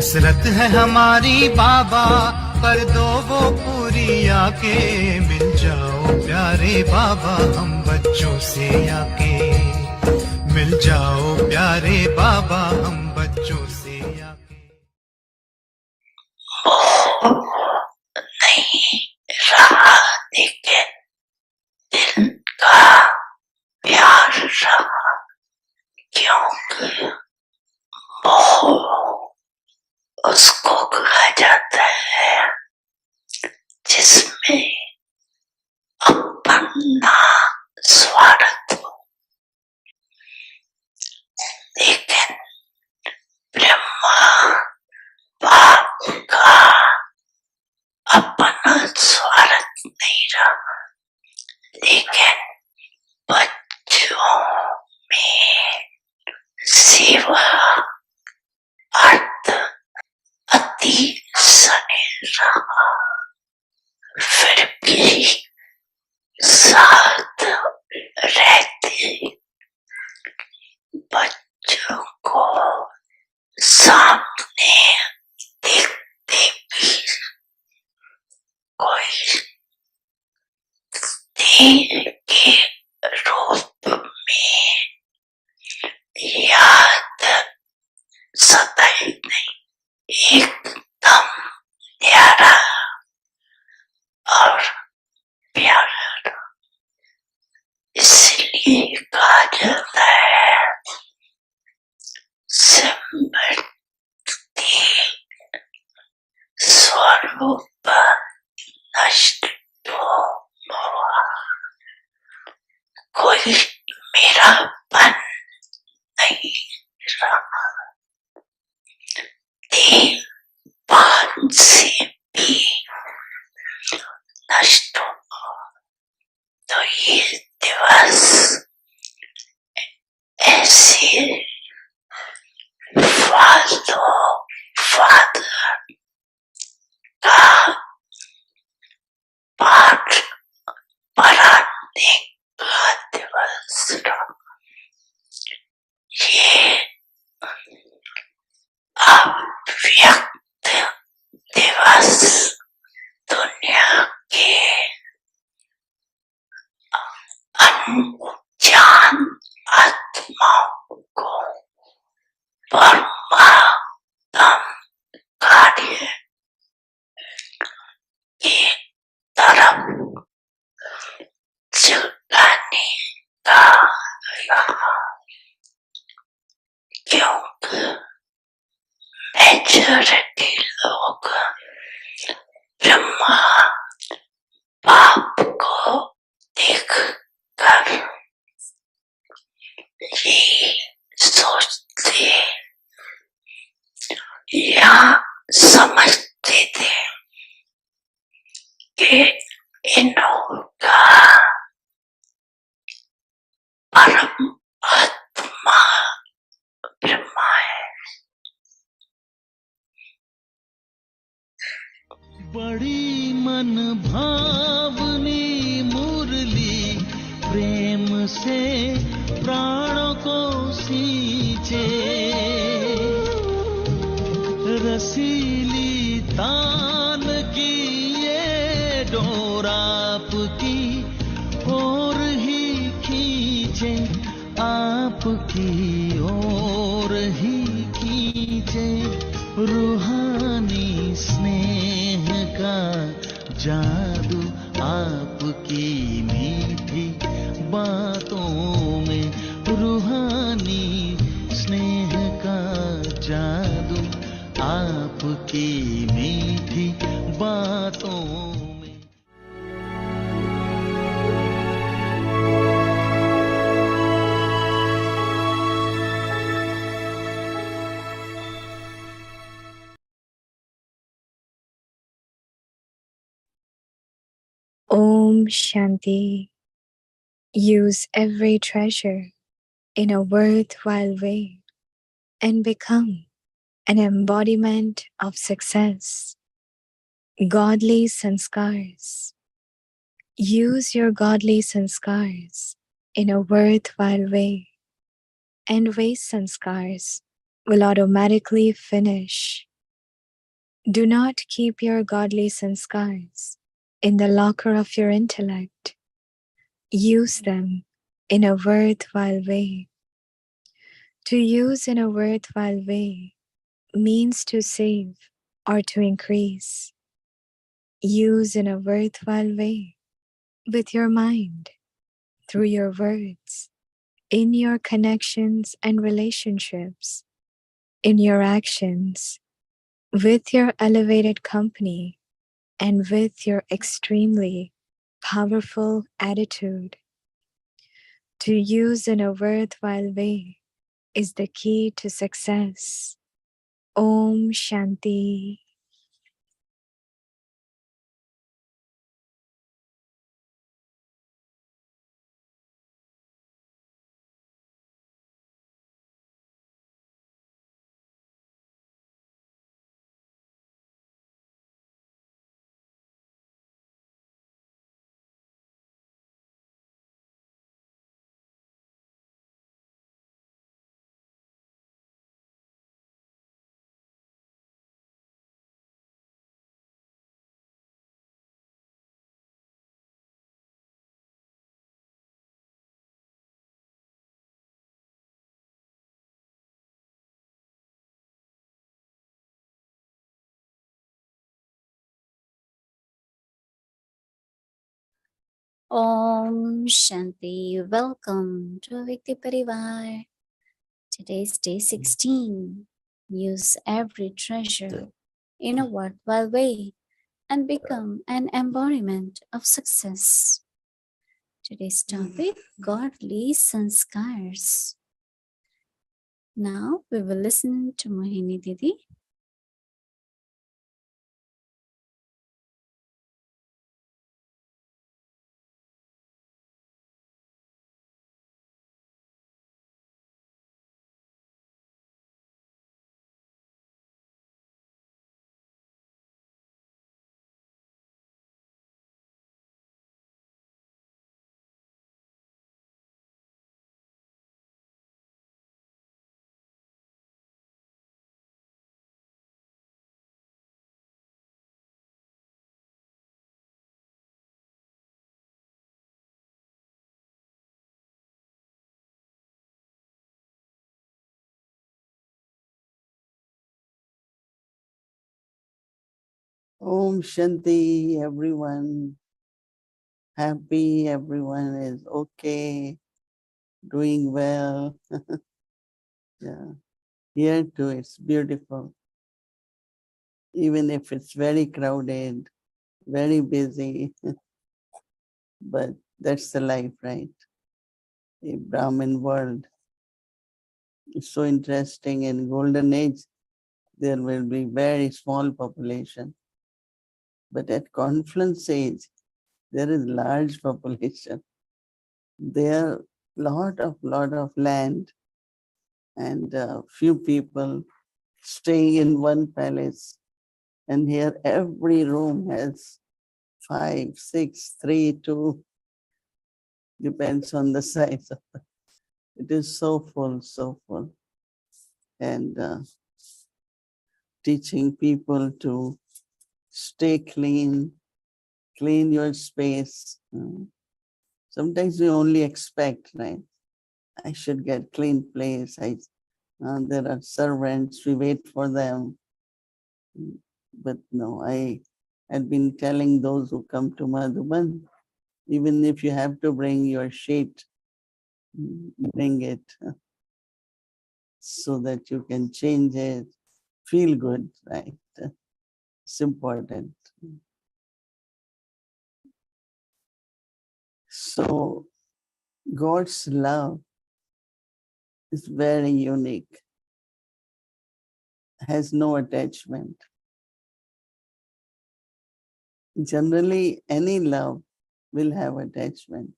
हसरत है हमारी बाबा, कर दो वो पूरी आके। मिल जाओ प्यारे बाबा हम बच्चों से आके। मिल जाओ प्यारे बाबा हम बच्चों से आके। नहीं रहा लेकिन दिल का प्यार रहा, क्योंकि मोह उसको कहा जाता है जिसमें अपना स्वार्थ हो। लेकिन ब्रह्मा बाप का अपना स्वार्थ नहीं रहा, लेकिन बच्चों में सेवा अर्थ अति सने रहा। फिर भी साथ रहते बच्चों को सामने देखते भी कोई देर के रूप में याद सताई नहीं, एकदम प्यारा और प्यारा। इसलिए कहा जाता है सिमरती स्वरूप नष्ट मोह। कोई मेरापन नहीं रहा, देहभान से भी नष्ट हो। तो ये दिवस ऐसे फादर का पाठ पढ़ाने का दिवस रहा। ये अव्यक्त दिवस दुनिया के अनजान आत्माओं को परमात्म कार्य की तरफ चलाने का रहा, क्योंकि मेजॉरिटी लोग ब्रह्मा बाप को देख कर ये सोचते या समझते थे कि इनका परम आत्मा ब्रह्मा है। बड़ी मन भावनी मुरली प्रेम से प्राणों को सींचे, रसीली तान की ये डोर आपकी ओर ही खींचे, आपकी ओर ही खींचे। रूहानी स्नेह का जादू आपकी मीठी बातों में, रूहानी स्नेह का जादू आपकी मीठी बातों में। Om Shanti. Use every treasure in a worthwhile way and become an embodiment of success. Godly sanskars. Use your godly sanskars in a worthwhile way, and waste sanskars will automatically finish Do not keep your godly sanskars in the locker of your intellect. Use them in a worthwhile way. To use in a worthwhile way means to save or to increase. Use in a worthwhile way with your mind, through your words, in your connections and relationships, in your actions, with your elevated company, and with your extremely powerful attitude. To use in a worthwhile way is the key to success. Om Shanti. Om Shanti. Welcome to Vikti Parivar. Today's day 16. Use every treasure in a worthwhile way and become an embodiment of success. Today's topic, godly sanskars. Now we will listen to Mohini Didi. Om Shanti, everyone. Happy, everyone is okay, doing well. Yeah. Here too, it's beautiful. Even if it's very crowded, very busy, but that's the life, right? The Brahmin world is so interesting. In golden age, there will be very small population. But at confluence age, there is large population. There are lot of land and few people staying in one palace. And here every room has 5, 6, 3, 2, depends on the size. It is so full, so full. And teaching people to stay clean, clean your space. Sometimes we only expect, right? I should get clean place. There are servants, we wait for them. But no, I had been telling those who come to Madhuban, even if you have to bring your sheet, bring it so that you can change it, feel good, right? It's important. So God's love is very unique, has no attachment. Generally, any love will have attachment.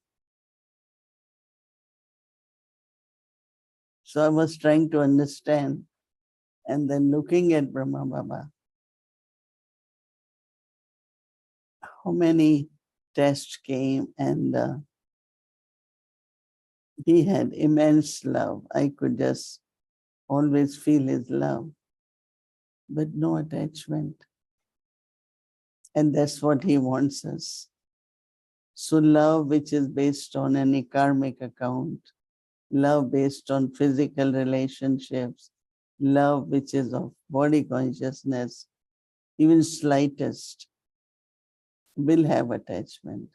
So I was trying to understand and then looking at Brahma Baba, how many tests came and he had immense love. I could just always feel his love, but no attachment. And that's what he wants us. So love which is based on any karmic account, love based on physical relationships, love which is of body consciousness, even slightest, will have attachment.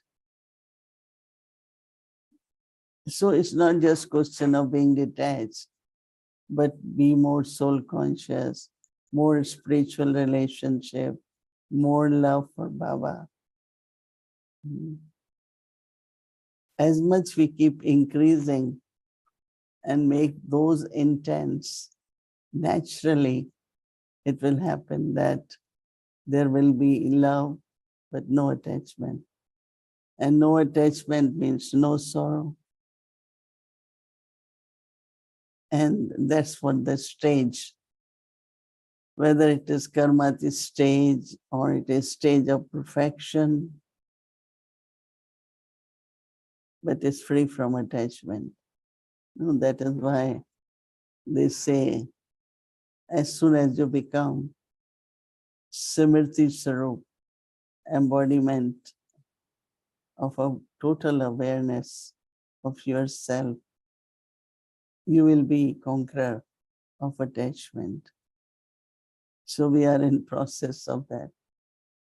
So it's not just question of being detached, but be more soul conscious, more spiritual relationship, more love for Baba. As much we keep increasing and make those intense, naturally it will happen that there will be love, but no attachment. And no attachment means no sorrow. And that's what the stage, whether it is karmati stage or it is stage of perfection, but it's free from attachment. No, that is why they say, as soon as you become Simriti Sarup, embodiment of a total awareness of yourself, you will be conqueror of attachment. So we are in process of that.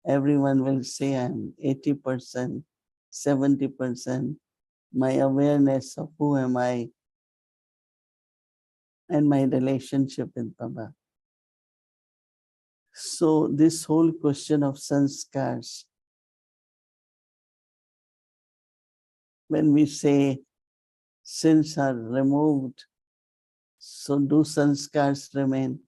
Everyone will say I'm 80%, 70%, my awareness of who am I and my relationship with Baba. So this whole question of sanskars, when we say sins are removed, so do sanskars remain?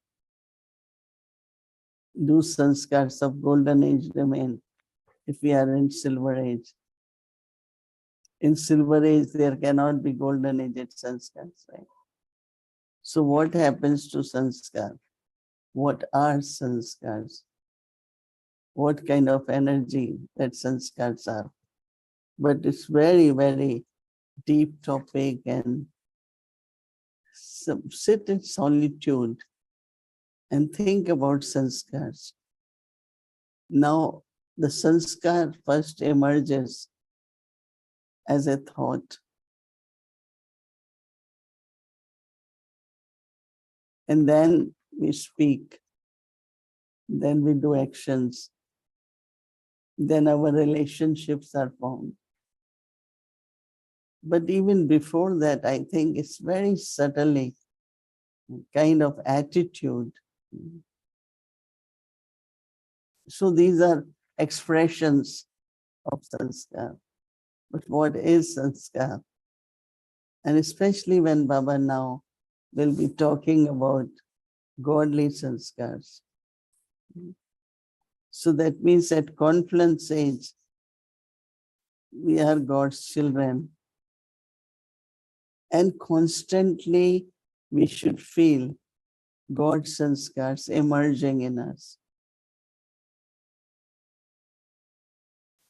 Do sanskars of golden age remain if we are in silver age? In silver age, there cannot be golden age sanskars, right? So what happens to sanskar? What are sanskars? What kind of energy that sanskars are? But it's very, very deep topic, and sit in solitude and think about sanskars. Now, the sanskar first emerges as a thought. And then we speak, then we do actions, then our relationships are formed. But even before that, I think it's very subtly kind of attitude. So these are expressions of sanskar. But what is sanskar? And especially when Baba now will be talking about godly sanskars. So that means at confluence age, we are God's children. And constantly we should feel God's sanskars emerging in us.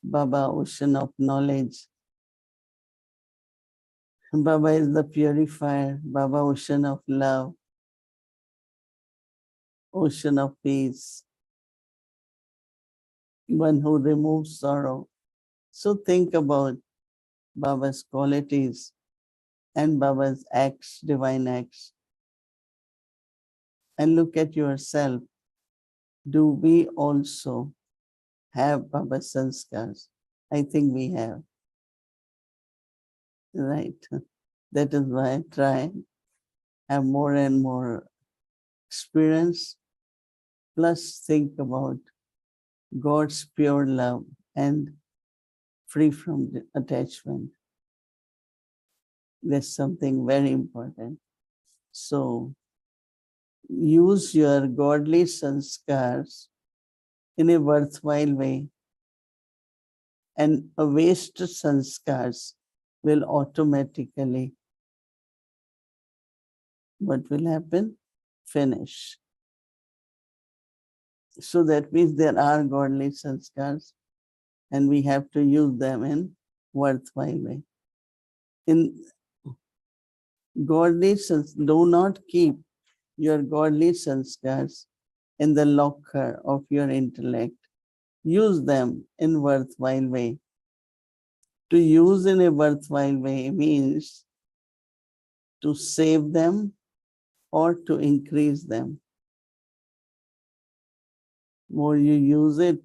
Baba, ocean of knowledge. Baba is the purifier. Baba, ocean of love. Ocean of peace. One who removes sorrow. So think about Baba's qualities and Baba's acts, divine acts. And look at yourself. Do we also have Baba's sanskars? I think we have. Right. That is why I try, have more and more experience, plus think about God's pure love and free from attachment. That's something very important. So use your godly sanskars in a worthwhile way, and a waste sanskars will automatically, what will happen? Finish. So that means there are godly sanskars and we have to use them in worthwhile way. In godly sanskars, do not keep your godly sanskars in the locker of your intellect. use them in worthwhile way. To use in a worthwhile way means to save them or to increase them. More you use it,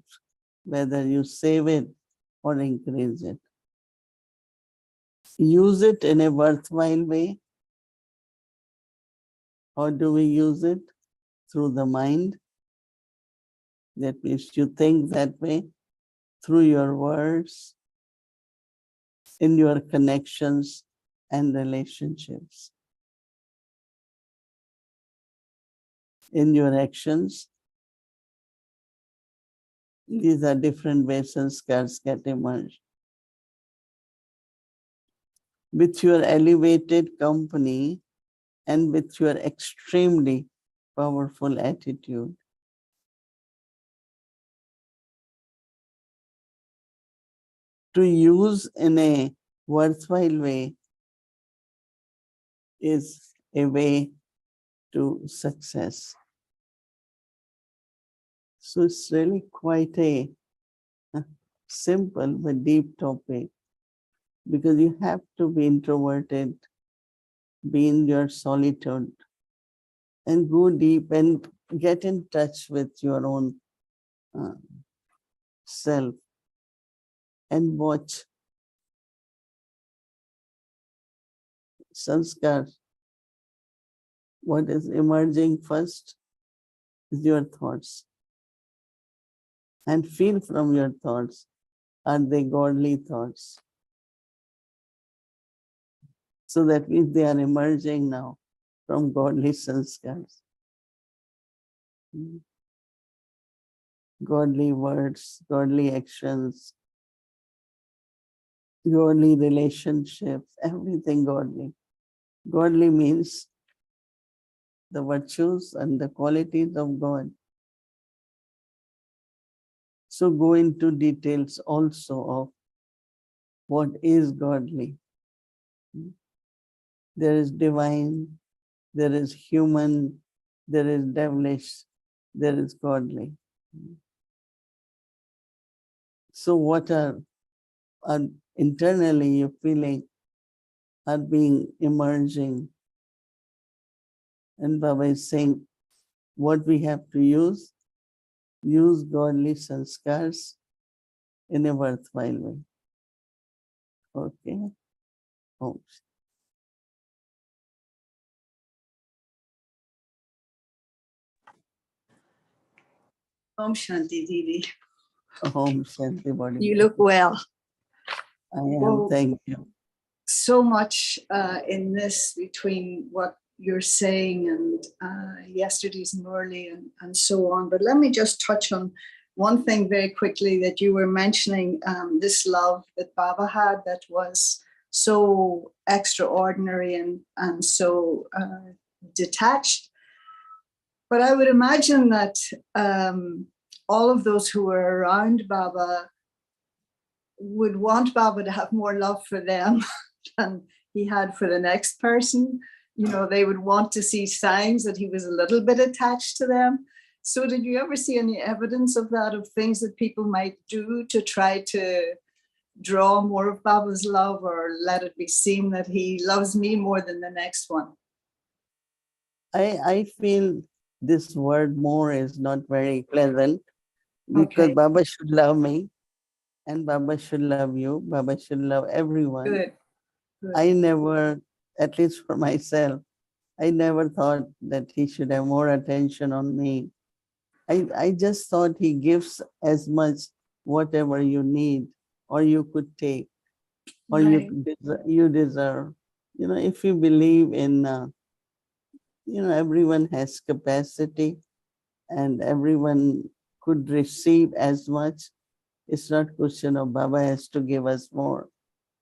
whether you save it or increase it. Use it in a worthwhile way. How do we use it? Through the mind. That means you think that way, through your words, in your connections and relationships. In your actions, these are different ways sanskars get emerged. With your elevated company and with your extremely powerful attitude, to use in a worthwhile way is a way to success. So it's really quite a simple but deep topic, because you have to be introverted, be in your solitude, and go deep and get in touch with your own self and watch sanskar. What is emerging first is your thoughts. And feel from your thoughts, are they godly thoughts? So that means they are emerging now from godly sanskars. Godly words, godly actions, godly relationships, everything godly. Godly means the virtues and the qualities of God. So go into details also of what is godly. There is divine, there is human, there is devilish, there is godly. So what are internally you feeling are being emerging? And Baba is saying what we have to use godly sanskars in a worthwhile way. Okay. Om. Om Shanti, Didi. Om Shanti Body. You look well. I am, Well, thank you. So much in this between what you're saying and yesterday's Murli and so on. But let me just touch on one thing very quickly that you were mentioning, this love that Baba had that was so extraordinary and so detached. But I would imagine that all of those who were around Baba would want Baba to have more love for them than he had for the next person. You know, they would want to see signs that he was a little bit attached to them. So did you ever see any evidence of that, of things that people might do to try to draw more of Baba's love, or let it be seen that he loves me more than the next one? I feel this word more is not very pleasant, because Okay. Baba should love me and Baba should love you. Baba should love everyone. Good. Good. I never, at least for myself, I never thought that he should have more attention on me. I just thought he gives as much whatever you need or you could take or Right. you deserve. You know, if you believe in, everyone has capacity and everyone could receive as much. It's not question of Baba has to give us more.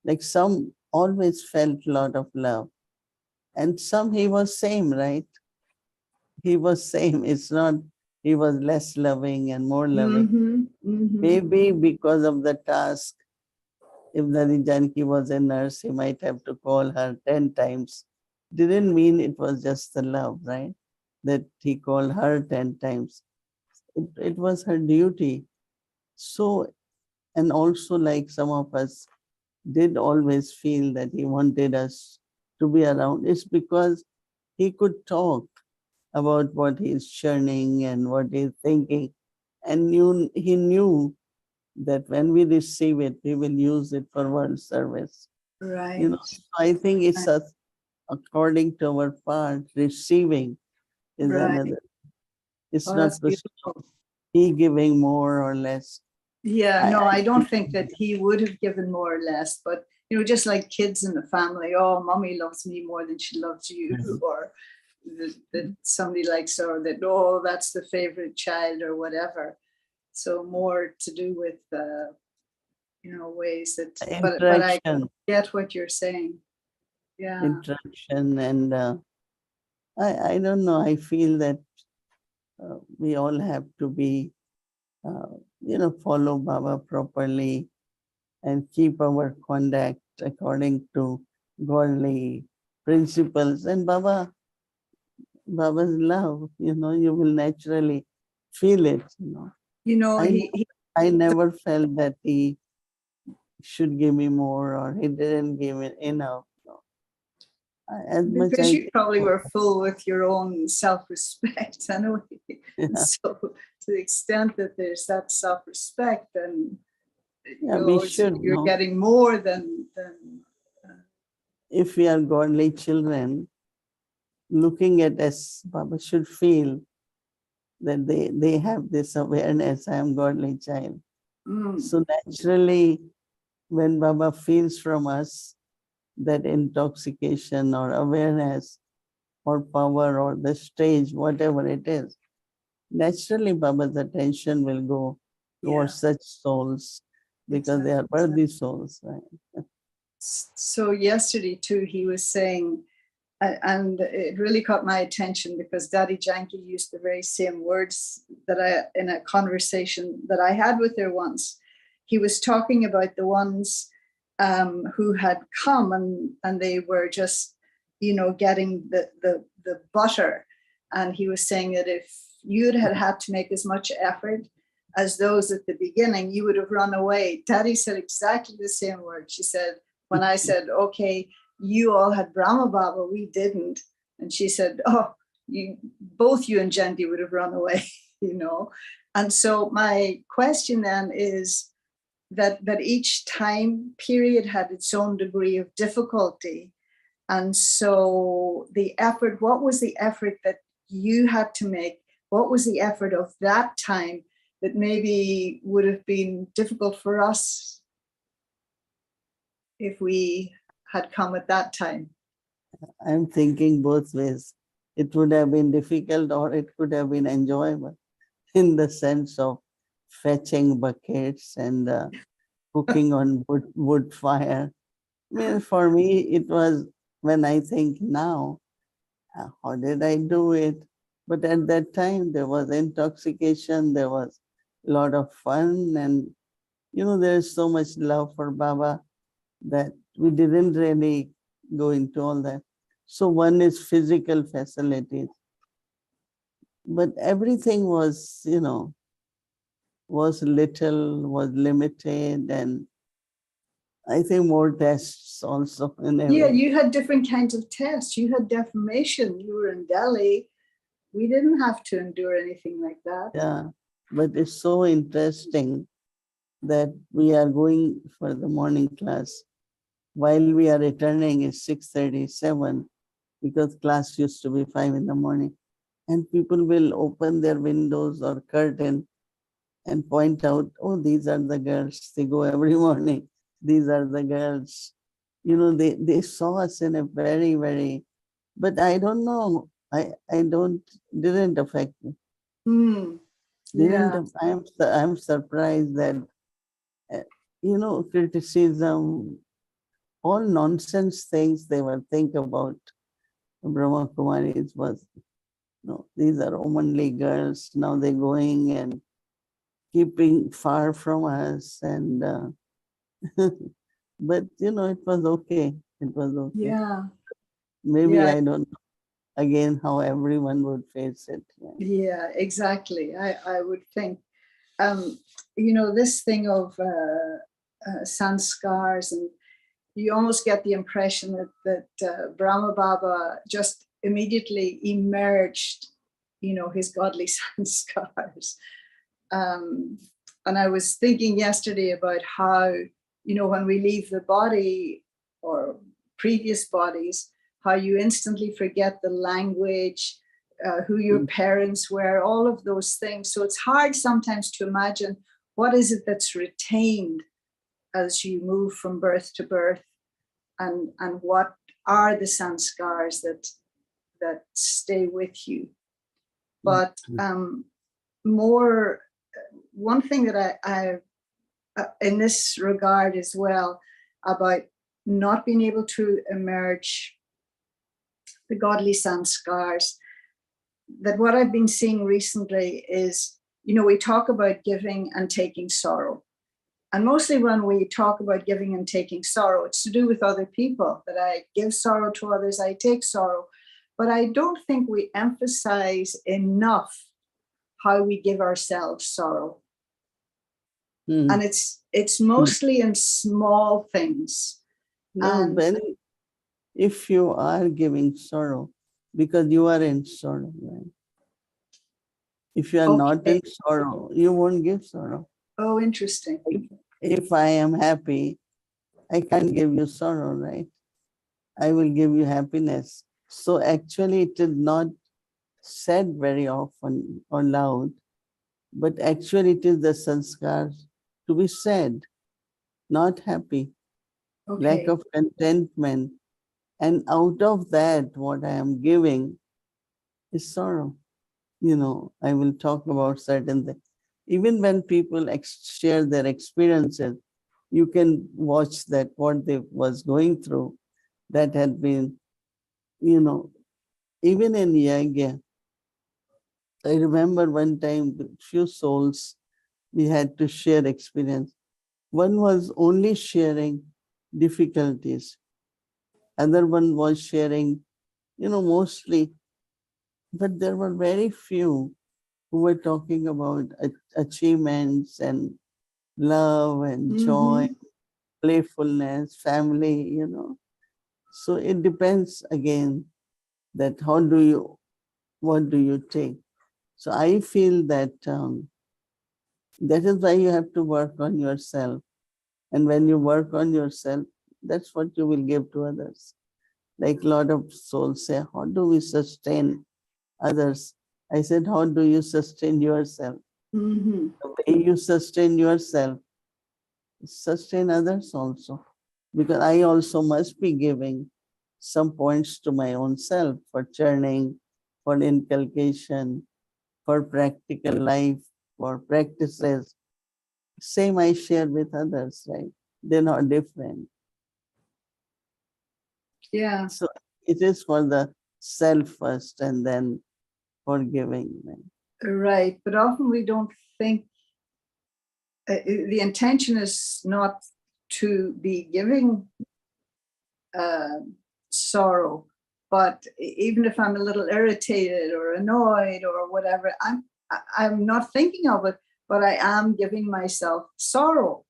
Like some always felt a lot of love. And some he was same, right? He was same. It's not he was less loving and more loving. Maybe because of the task. If Dadi Janki was a nurse, he might have to call her 10 times. Didn't mean it was just the love, right? That he called her 10 times. It was her duty. So, and also like some of us did always feel that he wanted us to be around, it's because he could talk about what he's churning and what he's thinking. And he knew that when we receive it, we will use it for world service. Right. So I think it's us, according to our part, receiving is Right. another. It's Oh, not that's question beautiful. he giving more or less. Yeah, no, I don't think think that he would have given more or less, but just like kids in the family, oh, mommy loves me more than she loves you, or that somebody likes her, or that, oh, that's the favorite child, or whatever. So more to do with ways that, but I interaction, get what you're saying. Yeah. interaction, and I don't know. I feel that we all have to be, follow Baba properly and keep our conduct according to godly principles. And Baba's love, you will naturally feel it. You know, I he I never felt that he should give me more or he didn't give me enough. No. As much because I you think, probably were full with your own self-respect anyway. And yeah, so to the extent that there's that self-respect, then yeah, we should you're know. getting more than If we are godly children, looking at us, Baba should feel that they have this awareness, I am godly child. So naturally, when Baba feels from us that intoxication or awareness or power or the stage, whatever it is, naturally Baba's attention will go towards such souls because they are worthy souls, right? So yesterday too, he was saying, and it really caught my attention because Daddy Janki used the very same words that in a conversation that I had with her once. He was talking about the ones who had come and they were just, getting the butter. And he was saying that if you'd had to make as much effort as those at the beginning, you would have run away. Daddy said exactly the same word. She said, when I said, okay, you all had Brahma Baba, we didn't. And she said, oh, both you and Janti would have run away, And so my question then is that each time period had its own degree of difficulty. And so the effort, what was the effort that you had to make? What was the effort of that time that maybe would have been difficult for us if we had come at that time? I'm thinking both ways. It would have been difficult or it could have been enjoyable in the sense of fetching buckets and cooking on wood fire. I mean, for me, it was, when I think now, how did I do it? But at that time, there was intoxication, there was a lot of fun, and there's so much love for Baba that we didn't really go into all that. So one is physical facilities, but everything was, was little, was limited, and I think more tests also in Yeah, every. you had different kinds of tests. You had defamation. You were in Delhi. We didn't have to endure anything like that. Yeah, but it's so interesting that we are going for the morning class. While we are returning, it's 6:37 because class used to be 5 in the morning. And people will open their windows or curtain and point out, oh, these are the girls. They go every morning. These are the girls. They saw us in a very, very, but I don't know. Didn't affect me. Yeah. I'm surprised that, criticism, all nonsense things they will think about Brahma Kumaris was, these are womanly girls. Now they're going and keeping far from us. And, but, it was okay. It was okay. Yeah. Maybe Yeah. I don't know again how everyone would face it. Right? Yeah, exactly. I would think. this thing of sanskars, and you almost get the impression that Brahma Baba just immediately emerged, his godly sanskars. And I was thinking yesterday about how, when we leave the body or previous bodies, how you instantly forget the language, who your parents were, all of those things. So it's hard sometimes to imagine what is it that's retained as you move from birth to birth, and what are the sanskars that stay with you. But one thing that I in this regard as well, about not being able to emerge the godly sanskars, that what I've been seeing recently is, we talk about giving and taking sorrow. And mostly when we talk about giving and taking sorrow, it's to do with other people, that I give sorrow to others, I take sorrow. But I don't think we emphasize enough how we give ourselves sorrow. And it's mostly in small things. No, if you are giving sorrow, because you are in sorrow, right? If you are not in sorrow, you won't give sorrow. Oh, interesting. If I am happy, I can't give you sorrow, right? I will give you happiness. So actually it is not said very often or loud, but actually it is the sanskar to be sad, not happy, lack of contentment. And out of that, what I am giving is sorrow. I will talk about certain things. Even when people share their experiences, you can watch that what they was going through, that had been, even in Yagya. I remember one time, few souls, we had to share experience. One was only sharing difficulties. Other one was sharing, mostly, but there were very few who were talking about achievements and love and joy, playfulness, family, So it depends again that what do you take? So I feel that that is why you have to work on yourself. And when you work on yourself, that's what you will give to others. Like a lot of souls say, how do we sustain others? I said, how do you sustain yourself? The way you sustain yourself, sustain others also. Because I also must be giving some points to my own self for churning, for inculcation, for practical life, for practices. Same I share with others, right? They're not different. Yeah. So it is for the self first and then for giving. Right. But often we don't think, the intention is not to be giving sorrow, but even if I'm a little irritated or annoyed or whatever, I'm not thinking of it, but I am giving myself sorrow,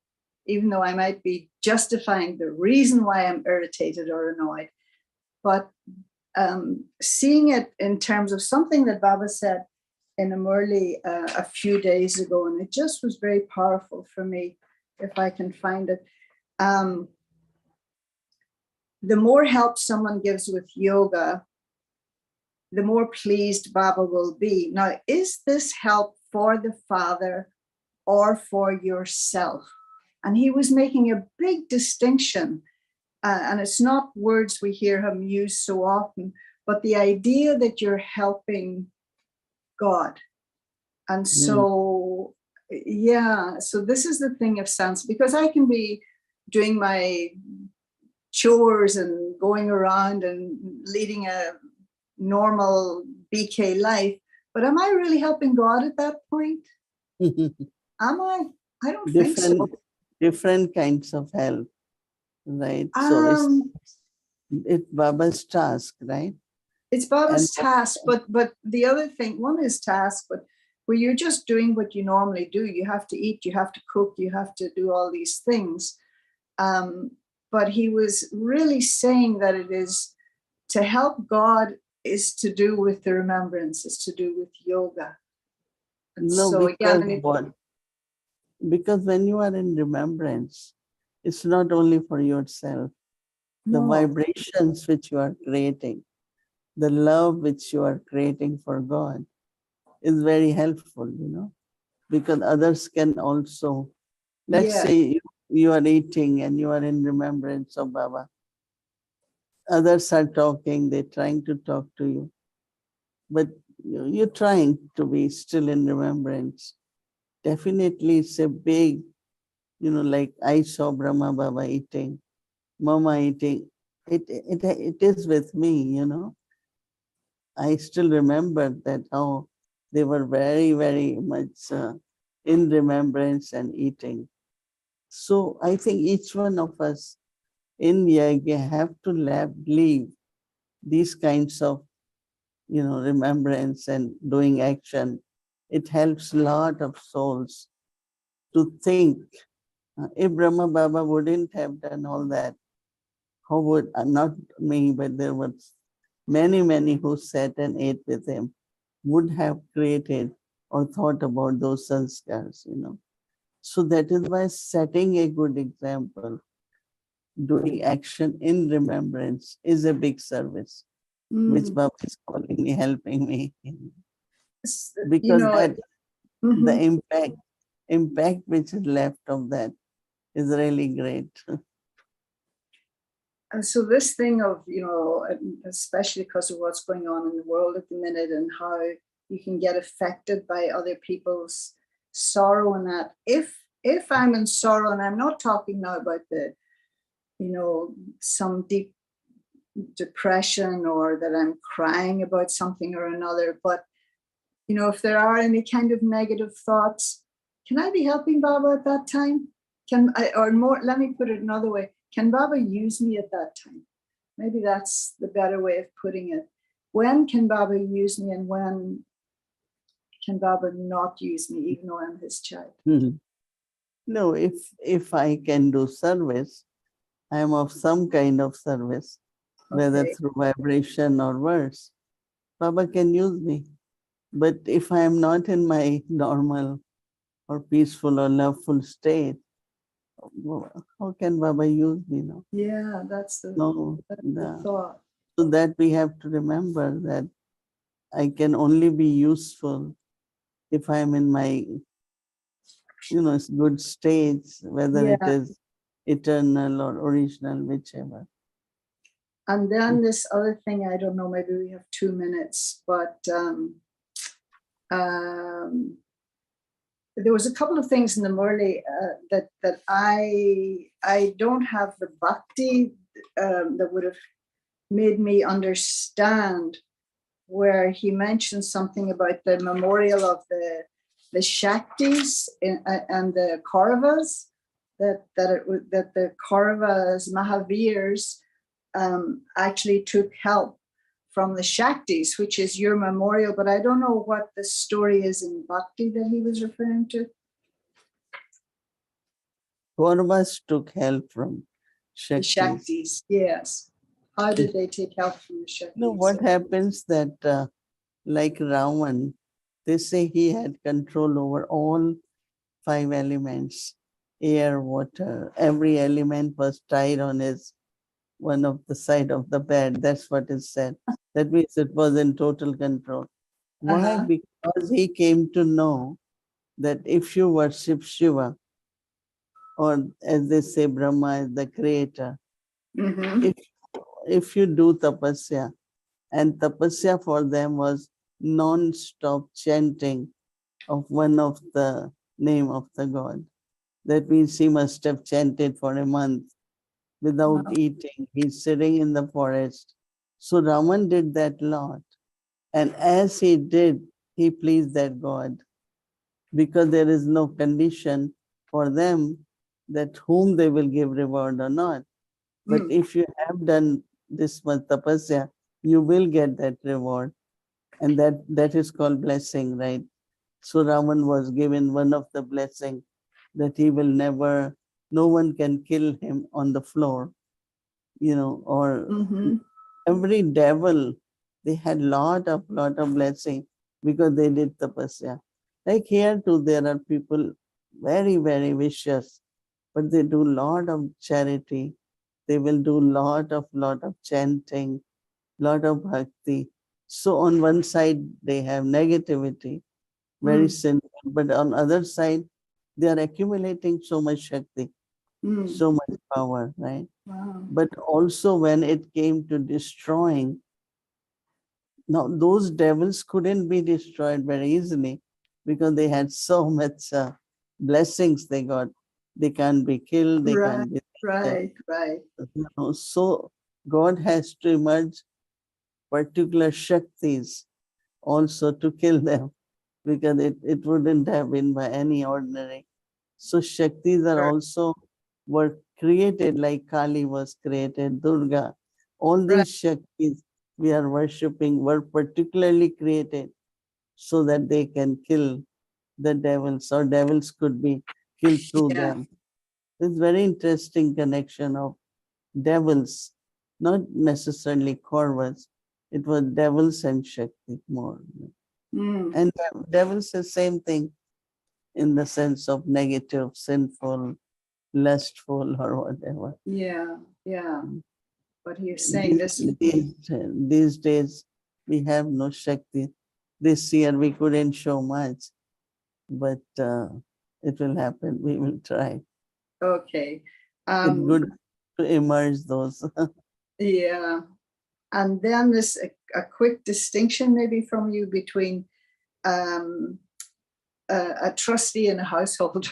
even though I might be justifying the reason why I'm irritated or annoyed. But seeing it in terms of something that Baba said in a Murli a few days ago, and it just was very powerful for me, if I can find it. The more help someone gives with yoga, the more pleased Baba will be. Now, is this help for the Father or for yourself? And he was making a big distinction. And it's not words we hear him use so often, but the idea that you're helping God. And so, so this is the thing of sense, because I can be doing my chores and going around and leading a normal BK life, but am I really helping God at that point? Am I? I don't think so. Different kinds of help, right? So it's Baba's task, right? It's Baba's task, but the other thing, one is task, but where you're just doing what you normally do. You have to eat, you have to cook, you have to do all these things. But he was really saying that it is to help God is to do with the remembrance, is to do with yoga. And No, so because again, what? Because when you are in remembrance, it's not only for yourself. The no, vibrations which you are creating, the love which you are creating for God is very helpful, because others can also, let's yeah, say you are eating and you are in remembrance of Baba. Others are talking, they're trying to talk to you, but you're trying to be still in remembrance. Definitely it's a big, like I saw Brahma Baba eating, Mama eating. It is with me, I still remember that how they were very, very much in remembrance and eating. So I think each one of us in yoga have to leave these kinds of, remembrance and doing action. It helps a lot of souls to think. If Brahma Baba wouldn't have done all that, how would, not me, but there were many, many who sat and ate with him, would have created or thought about those sanskars, So that is why setting a good example, doing action in remembrance is a big service, which mm, Baba is calling me, helping me. you Because know, that the mhm. impact which is left of that is really great. And so this thing of, especially because of what's going on in the world at the minute and how you can get affected by other people's sorrow, and that if I'm in sorrow, and I'm not talking now about the, some deep depression or that I'm crying about something or another, but if there are any kind of negative thoughts, can I be helping Baba at that time? Can I, or more, let me put it another way, can Baba use me at that time? Maybe that's the better way of putting it. When can Baba use me and when can Baba not use me, even though I'm his child? No, if I can do service, I am of some kind of service, whether Okay. through vibration or words, Baba can use me. But if I am not in my normal or peaceful or loveful state, how can Baba use me now? Yeah, that's the No, thought. so that we have to remember that I can only be useful if I am in my, good states, whether it Yeah. is eternal or original, whichever. And then this other thing, I don't know, maybe we have 2 minutes, but there was a couple of things in the Murli that I don't have the bhakti that would have made me understand, where he mentioned something about the memorial of the Shaktis and the Kauravas, that the Kauravas, Mahavirs, actually took help from the Shaktis, which is your memorial, but I don't know what the story is in Bhakti that he was referring to. Kauravas took help from The Shaktis. Shaktis, yes. How did they take help from the Shaktis? No, what happens that like Ravan, they say he had control over all 5 elements, air, water, every element was tied on his one of the side of the bed. That's what is said. That means it was in total control. Why? Uh-huh. Because he came to know that if you worship Shiva, or as they say, Brahma is the creator, Mm-hmm. if you do tapasya, and tapasya for them was non-stop chanting of one of the name of the god. That means he must have chanted for a month without eating. He's sitting in the forest. So Raman did that lot. And as he did, he pleased that God, because there is no condition for them that whom they will give reward or not. But if you have done this much tapasya, you will get that reward. And that is called blessing, right? So Ravan was given one of the blessing that he will never, no one can kill him on the floor, or Mm-hmm. every devil, they had lot of blessing because they did tapasya. Like here too, there are people very, very vicious, but they do lot of charity. They will do lot of chanting, lot of bhakti. So on one side they have negativity, very Mm. sinful, but on other side they are accumulating so much shakti, Mm. so much power, right? Wow. But also when it came to destroying, now those devils couldn't be destroyed very easily because they had so much blessings they got. They can't be killed, they Right, can't be right. so God has to emerge particular shaktis also to kill them because it wouldn't have been by any ordinary. So Shaktis are Sure. also were created like Kali was created, Durga. All Right. these Shaktis we are worshipping were particularly created so that they can kill the devils or devils could be killed through Yeah. them. It's very interesting connection of devils, not necessarily Kauravas. It was devils and Shakti more. Mm. And devils the same thing in the sense of negative, sinful, lustful, or whatever. Yeah. Yeah. But he's saying These, this. these days, we have no Shakti. This year, we couldn't show much, but it will happen. We will try. Okay. It's Um, good to emerge those. yeah. And then this a quick distinction maybe from you between um, a trustee and a householder.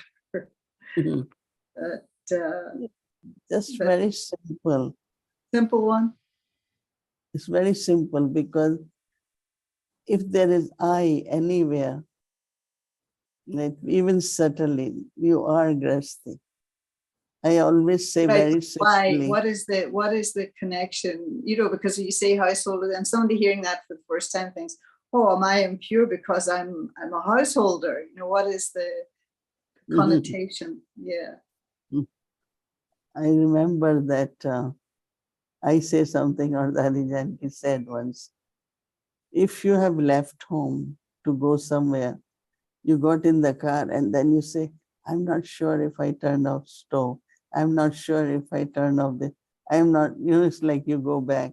That, Just that very simple. simple one. It's very simple because if there is I anywhere, like even subtly, you are Grasti. I always say Right. very Why? simply. What is the connection? Because you say householder, and somebody hearing that for the first time thinks, "Oh, am I impure because I'm a householder?" What is the connotation? Yeah. I remember that I say something or Dadi Janki said once, if you have left home to go somewhere, you got in the car and then you say, I'm not sure if I turn off stove. I'm not sure if I turn off this. I'm not, it's like you go back.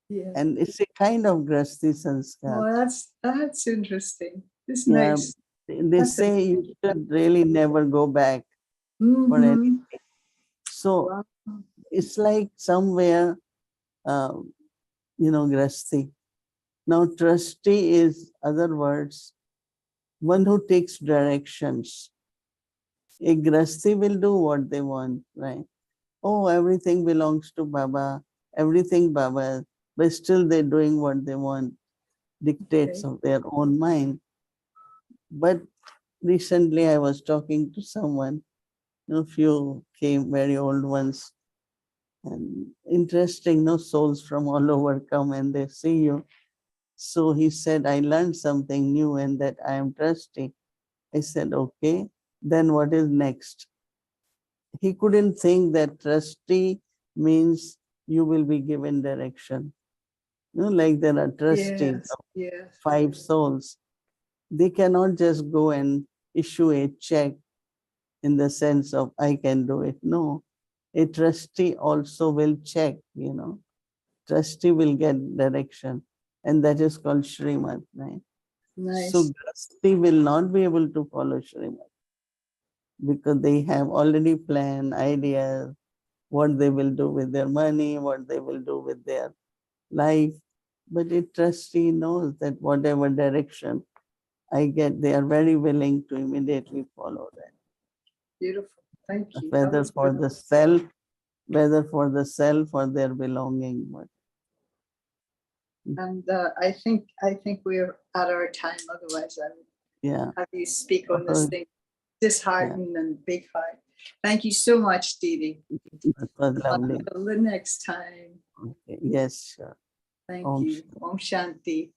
Yeah. And it's a kind of Grasti sanskar. Well, that's interesting. This Yeah, makes they that's a say you should really never go back for anything. mm-hmm. So Wow. it's like somewhere, uh, Grasti. Now, trustee is, other words, one who takes directions. A Grasti will do what they want, right? Oh, everything belongs to Baba, everything Baba, but still they're doing what they want, dictates Okay. of their own mind. But recently I was talking to someone, a few came very old ones, and interesting, no souls from all over come and they see you. So he said, I learned something new and that I am trusty. I said, okay, then what is next? He couldn't think that trustee means you will be given direction. Like there are trustees Yes. of Yes. 5 souls. They cannot just go and issue a check in the sense of I can do it. No, a trustee also will check. Trustee will get direction, and that is called Shrimad, right? So Nice. trustee will not be able to follow Shrimad because they have already planned ideas, what they will do with their money, what they will do with their life. But a trustee knows that whatever direction I get, they are very willing to immediately follow that. Beautiful. Thank you. That Whether was for the self, whether for the self or their belonging. and I think we're at our time. Otherwise, I would Yeah. have you speak on this thing, Yeah. disheartened and big heart. Thank you so much, Didi. That was lovely. Until the next time. Okay. Yes, sure. Thank Om you. Om Shanti.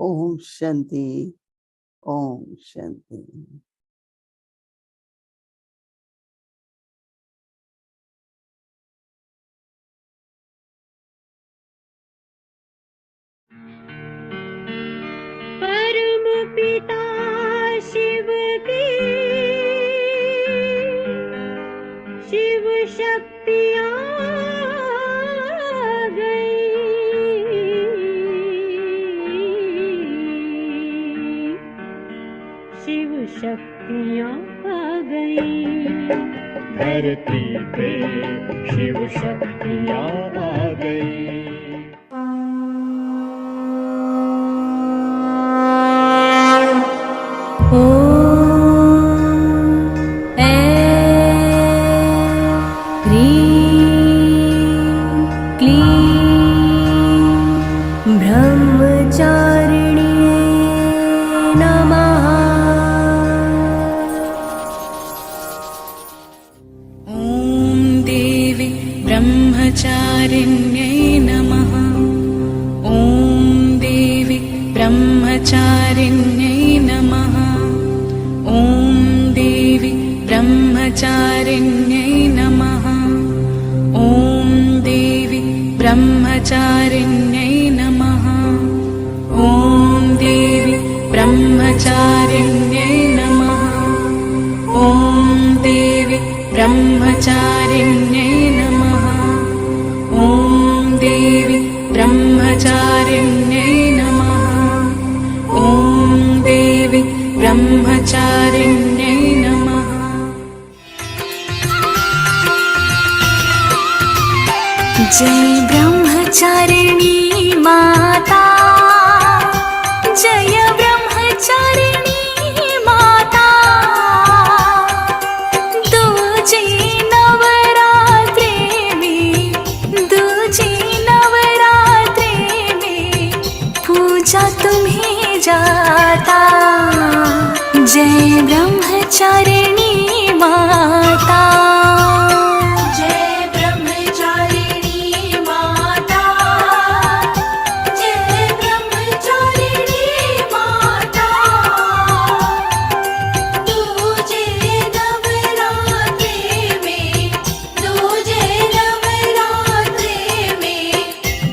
Om Shanti. Om Shanti. परम पिता शिव की शिव शक्तियाँ गई, शिव शक्तियाँ आ गई। धरती पे शिव शक्तियाँ आ गई। ब्रह्मचारिण्यै नमः। ॐ देवी ब्रह्मचारिण्यै नमः। ॐ देवी ब्रह्मचारिण्यै नमः। ॐ देवी ब्रह्मचारिण्यै नमः। ॐ देवी ब्रह्मचारिण्यै नमः। ॐ देवी ब्रह्मचारिण्यै नमः। ॐ देवी ब्रह्मचारिण्यै नमः। ॐ देवी ब्रह्मचारिण्यै नमः। जय ब्रह्मचारिणी माता, जय ब्रह्मचारिणी माता। दूजे नवरात्रे में पूजा तुम्हें जाता। जय ब्रह्मचारिणी माता, जय ब्रह्मचारिणी माता, जय ब्रह्मचारिणी माता। दूजे नवरात्रे में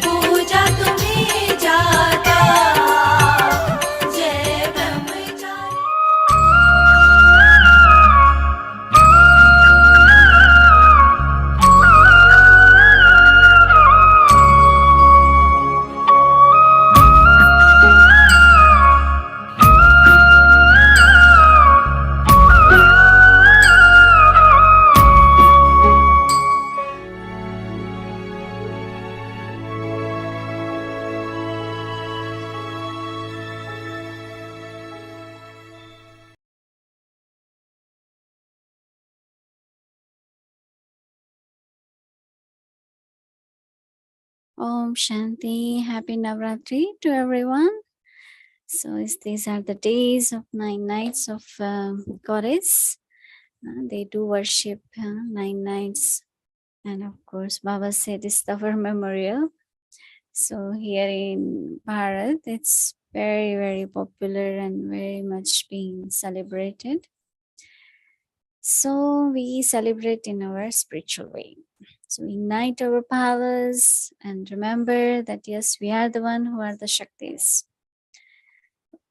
पूजा तुम्हें जाता। जय Brahmacharini. Om Shanti. Happy Navratri to everyone. So these are the days of 9 nights of goddess. They do worship 9 nights. And of course, Baba said it's our memorial. So here in Bharat, it's very, very popular and very much being celebrated. So we celebrate in our spiritual way. So we ignite our powers and remember that yes, we are the one who are the Shaktis.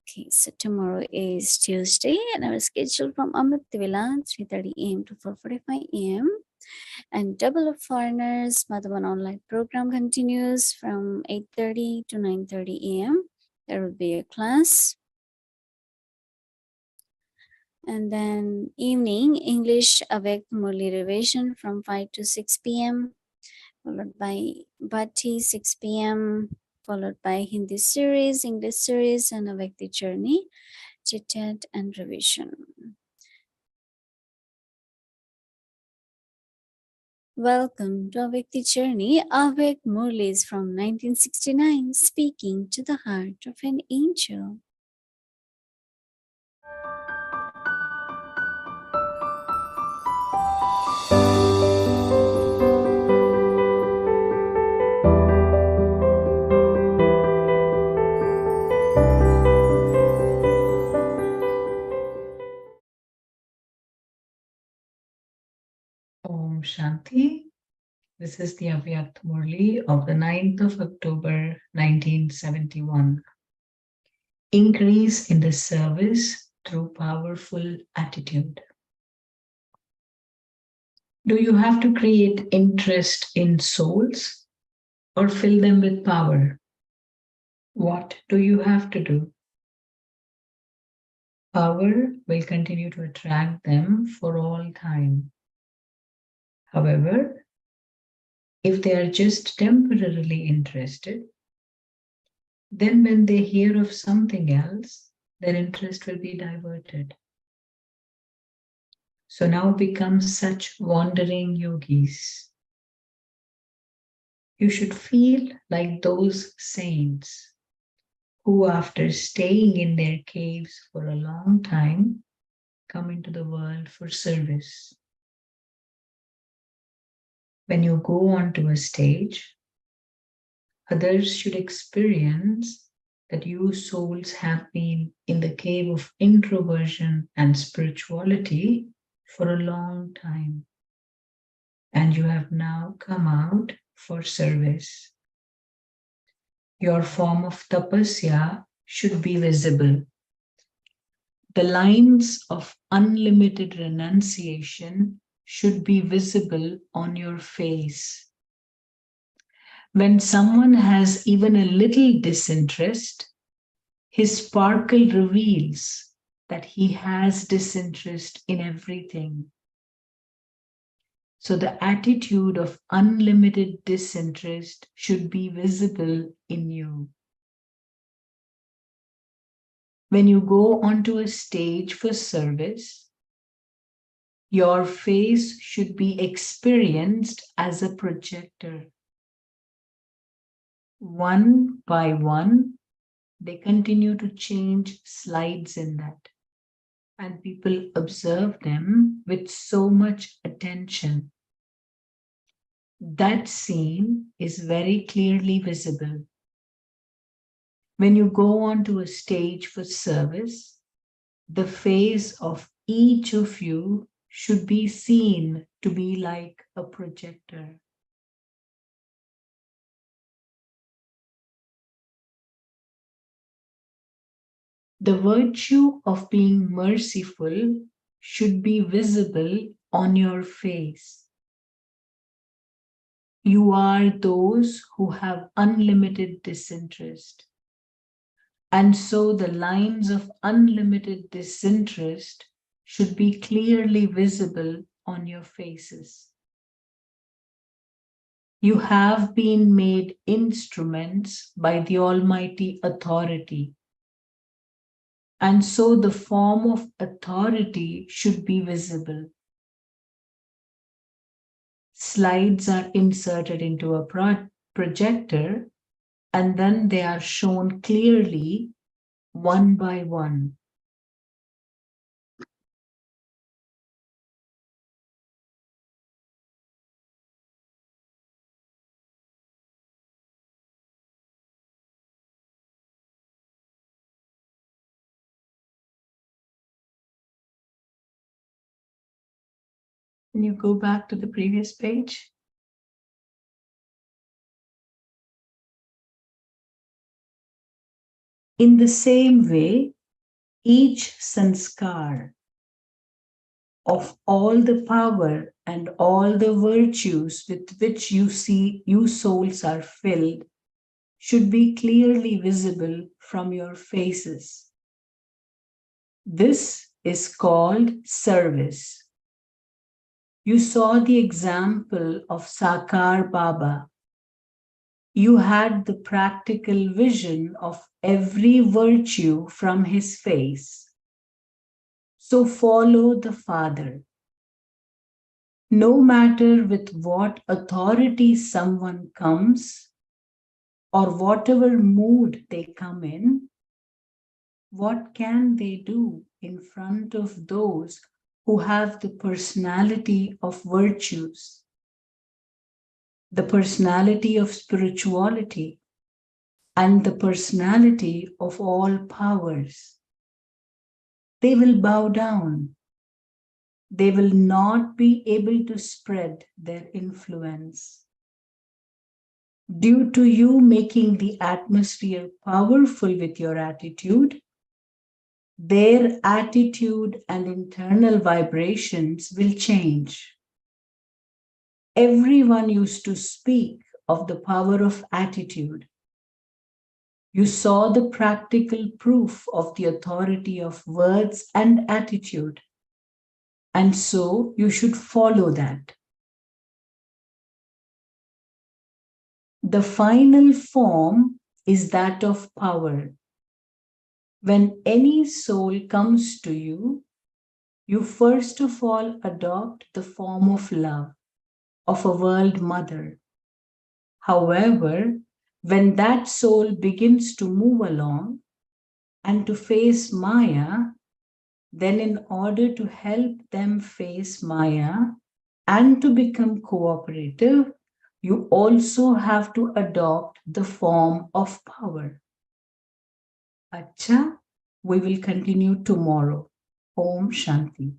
Okay, so tomorrow is Tuesday and our schedule from Amrit Vila 3:30 a.m. to 4:45 a.m. And Double of Foreigners Madhavan online program continues from 8:30 to 9:30 a.m. There will be a class. And then evening English Avek Murli revision from 5 to 6 p.m. followed by Bhatti 6 p.m. followed by Hindi series, English series, and Avekti journey, chit chat and revision. Welcome to Avekti journey. Avek Murli is from 1969, speaking to the heart of an angel. This is the Avyakt Murli of the 9th of October 1971. Increase in the service through powerful attitude. Do you have to create interest in souls or fill them with power? What do you have to do? Power will continue to attract them for all time. However, if they are just temporarily interested, then when they hear of something else, their interest will be diverted. So now become such wandering yogis. You should feel like those saints who, after staying in their caves for a long time, come into the world for service. When you go onto a stage, others should experience that you souls have been in the cave of introversion and spirituality for a long time, and you have now come out for service. Your form of tapasya should be visible. The lines of unlimited renunciation should be visible on your face. When someone has even a little disinterest, his sparkle reveals that he has disinterest in everything. So the attitude of unlimited disinterest should be visible in you. When you go onto a stage for service, your face should be experienced as a projector. One by one, they continue to change slides in that, and people observe them with so much attention. That scene is very clearly visible. When you go onto a stage for service, the face of each of you should be seen to be like a projector. The virtue of being merciful should be visible on your face. You are those who have unlimited disinterest. And so the lines of unlimited disinterest should be clearly visible on your faces. You have been made instruments by the Almighty Authority. And so the form of authority should be visible. Slides are inserted into a projector, and then they are shown clearly one by one. Can you go back to the previous page? In the same way, each sanskar of all the power and all the virtues with which you souls are filled should be clearly visible from your faces. This is called service. You saw the example of Sakar Baba. You had the practical vision of every virtue from his face. So follow the Father. No matter with what authority someone comes, or whatever mood they come in, what can they do in front of those who have the personality of virtues, the personality of spirituality, and the personality of all powers? They will bow down. They will not be able to spread their influence. Due to you making the atmosphere powerful with your attitude, their attitude and internal vibrations will change. Everyone used to speak of the power of attitude. You saw the practical proof of the authority of words and attitude. And so you should follow that. The final form is that of power. When any soul comes to you, you first of all adopt the form of love, of a world mother. However, when that soul begins to move along and to face Maya, then in order to help them face Maya and to become cooperative, you also have to adopt the form of power. Acha, we will continue tomorrow. Om Shanti.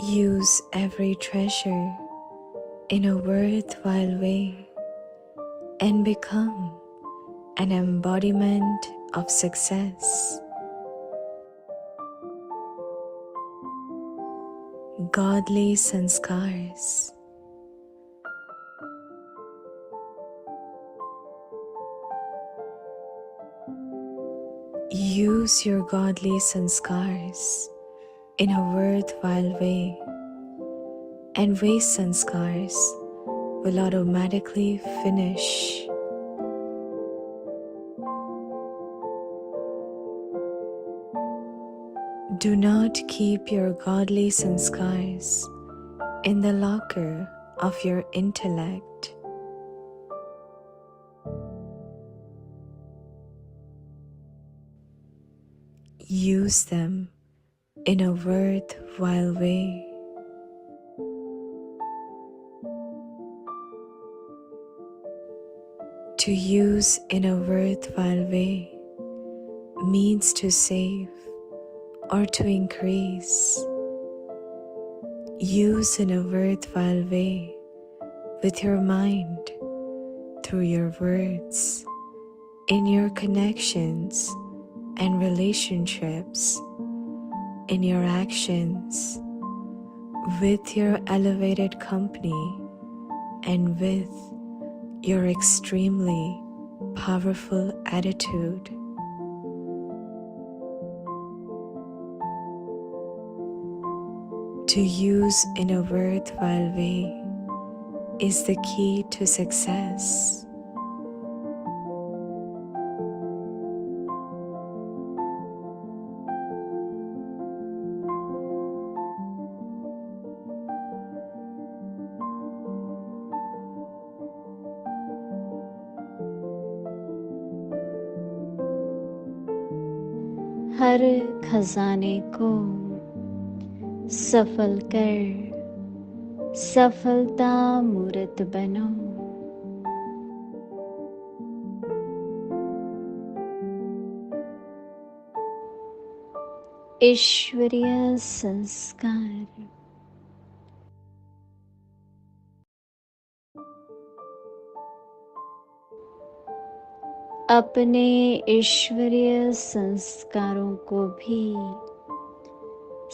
Use every treasure in a worthwhile way and become an embodiment of success. Godly sanskars. Use your godly sanskars in a worthwhile way, and waste sanskars will automatically finish. Do not keep your godly sanskars in the locker of your intellect. Use them in a worthwhile way. To use in a worthwhile way means to save or to increase. Use in a worthwhile way with your mind, through your words, in your connections and relationships, in your actions, with your elevated company, and with your extremely powerful attitude. To use in a worthwhile way is the key to success. हर खजाने को सफल कर सफलता मूर्त बनो। ईश्वरीय संस्कार। अपने ईश्वरीय संस्कारों को भी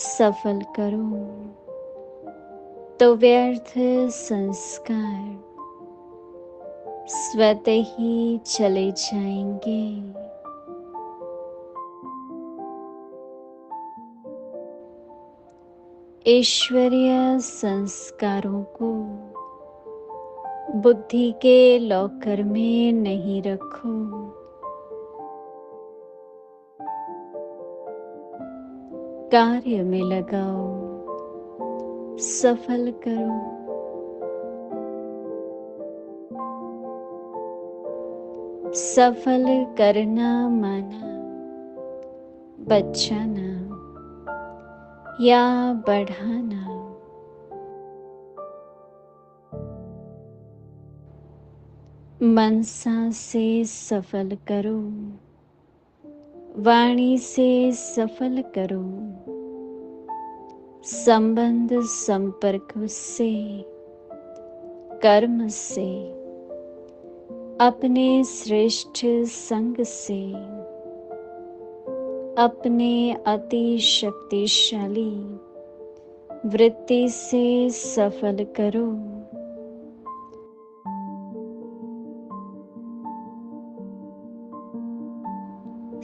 सफल करो तो व्यर्थ संस्कार स्वतः ही चले जाएंगे। ईश्वरीय संस्कारों को बुद्धि के लॉकर में नहीं रखो, कार्य में लगाओ, सफल करो। सफल करना माना बचाना या बढ़ाना। मनसा से सफल करो, वाणी से सफल करो, संबंध संपर्क से, कर्म से, अपने श्रेष्ठ संग से, अपने अति शक्तिशाली वृत्ति से सफल करो।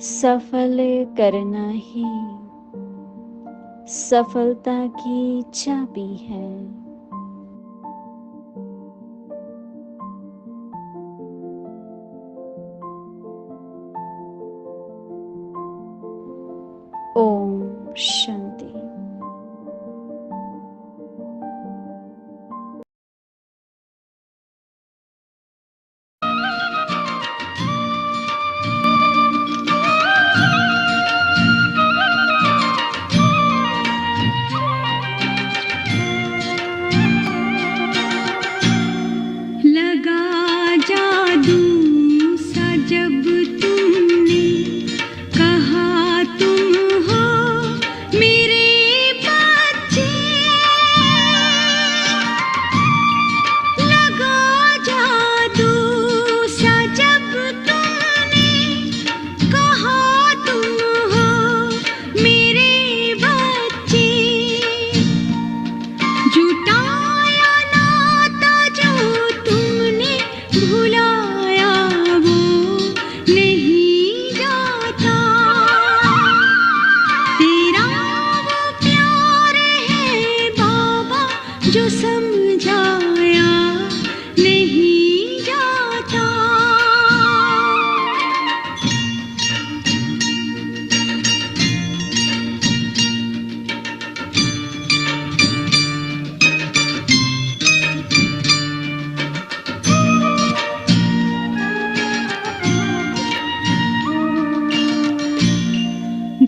सफल करना ही सफलता की चाबी है। ओम शांति। लगा जादू सा जब तुमने कहा तुम हो मेरे बच्चे। लगा जादू सा जब तुमने कहा तुम हो मेरे बच्चे। जुटाया नाता जो तुमने भुलाया वो नहीं जाता। तेरा वो प्यार है बाबा जो समझाया नहीं जाता।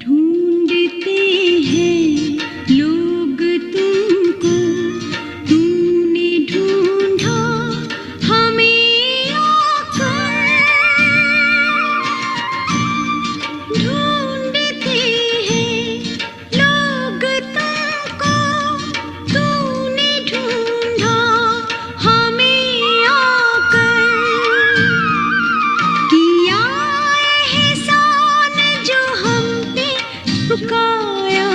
ढूंढते हैं लोग तुमको, तूने ढूंढा हमें आकर। ढूंढते हैं लोग तुमको, तूने ढूंढा हमें आकर। किया एहसान जो हम पे चुकाया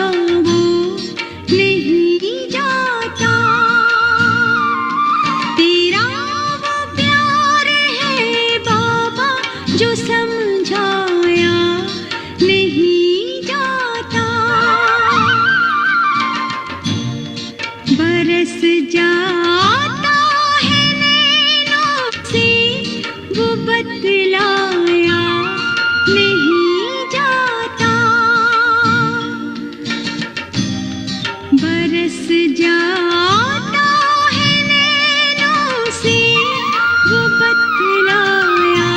वो नहीं जाता। तेरा वो प्यार है बाबा जो समझाया नहीं जाता। बरस जाता है नैनों से वो बतलाया नहीं जाता। बरस जाता है नैनों से वो बतलाया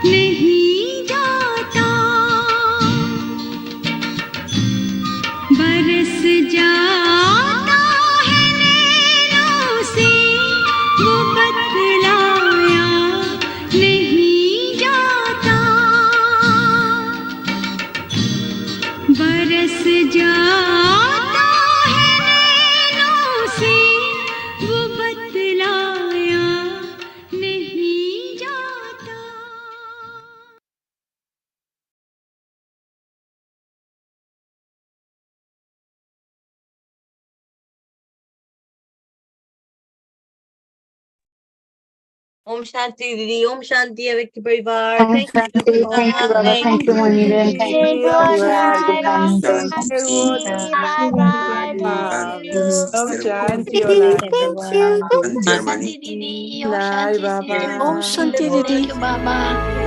नहीं जाता। बरस जाता है नैनों से वो बतलाया नहीं जाता। बरस जाता है नैनों से वो बतलाया नहीं जाता। Om Shanti, Didi. Om Shanti, Avik Parivar. Om Thank you, Shanti, thank you, Baba, thank you, Moniran, thank you, Jai Parivar. Good Guru morning, Shanti. Bye bye. Om Shanti, Didi, Ola. thank you. Om Shanti, Didi. Om Shanti, Om Sis. Shanti Didi. Thank you, Baba.